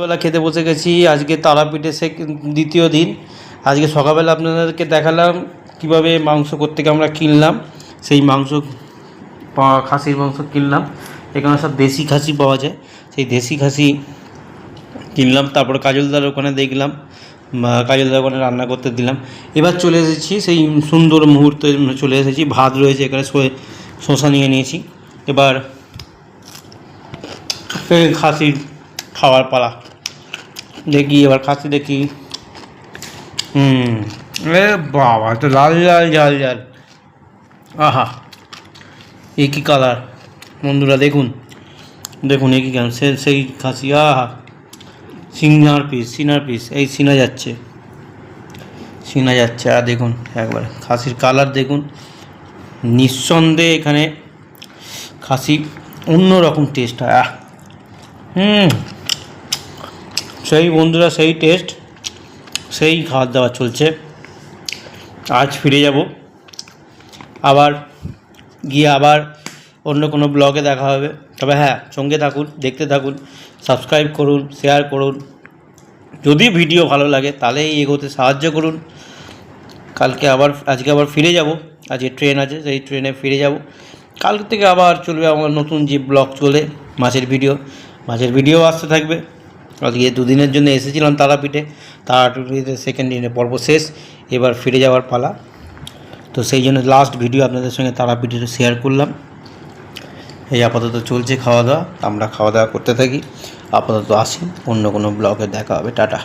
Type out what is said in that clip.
বেলা খেতে বসে গেছি। আজকে তারাপীঠে দ্বিতীয় দিন। আজকে সকালবেলা আপনাদেরকে দেখালাম কিভাবে মাংস কোত্থেকে আমরা কিনলাম। সেই মাংস খাসির মাংস কিনলাম। এখানে সব দেশি খাসি পাওয়া যায়, সেই দেশি খাসি কিনলাম। তারপরে কাজলদার ওখানে দেখলাম, কাজলদার ওখানে রান্না করতে দিলাম। এবার চলে এসেছি সেই সুন্দর মুহূর্তে, চলে এসেছি। ভাত রয়েছে এখানে, শসা নিয়ে নিয়েছি। এবার খাসির খাওয়ার পালা। দেখি এবার খাসি দেখি। এ বাবা, তো লাল লাল ঝাল ঝাল, আহা এ কী কালার বন্ধুরা, দেখুন দেখুন এ কী কেন সেই খাসি, আহা সিনার পিস এই সিনা যাচ্ছে। আর দেখুন একবার খাসির কালার দেখুন। নিঃসন্দেহে এখানে খাসি অন্যরকম টেস্ট হয়। সেই বন্ধুরা, সেই টেস্ট, সেই খাওয়া দাওয়া চলছে। আজ ফিরে যাব, আবার গিয়ে আবার অন্য কোনো ব্লগে দেখা হবে। তবে হ্যাঁ, সঙ্গে থাকুন, দেখতে থাকুন, সাবস্ক্রাইব করুন, শেয়ার করুন। যদি ভিডিও ভালো লাগে তাহলে এগোতে সাহায্য করুন। আজকে আবার ফিরে যাব। আজকে ট্রেন আছে, সেই ট্রেনে ফিরে যাব। কালকে থেকে আবার চলবে আমার নতুন যে ব্লগ চলে, মাছের ভিডিও আসতে থাকবে। আজকে দুদিনের জন্য এসেছিলাম তারাপীঠে। তারাপীঠে সেকেন্ড দিনের পর্ব শেষ, এবার ফিরে যাওয়ার পালা। তো সেই জন্য লাস্ট ভিডিও আপনাদের সঙ্গে তারাপীঠে শেয়ার করলাম। এই আপাতত চলছে খাওয়া দাওয়া, আমরা খাওয়া দাওয়া করতে থাকি। আপাতত আসি, অন্য কোনো ব্লগে দেখা হবে। টাটা।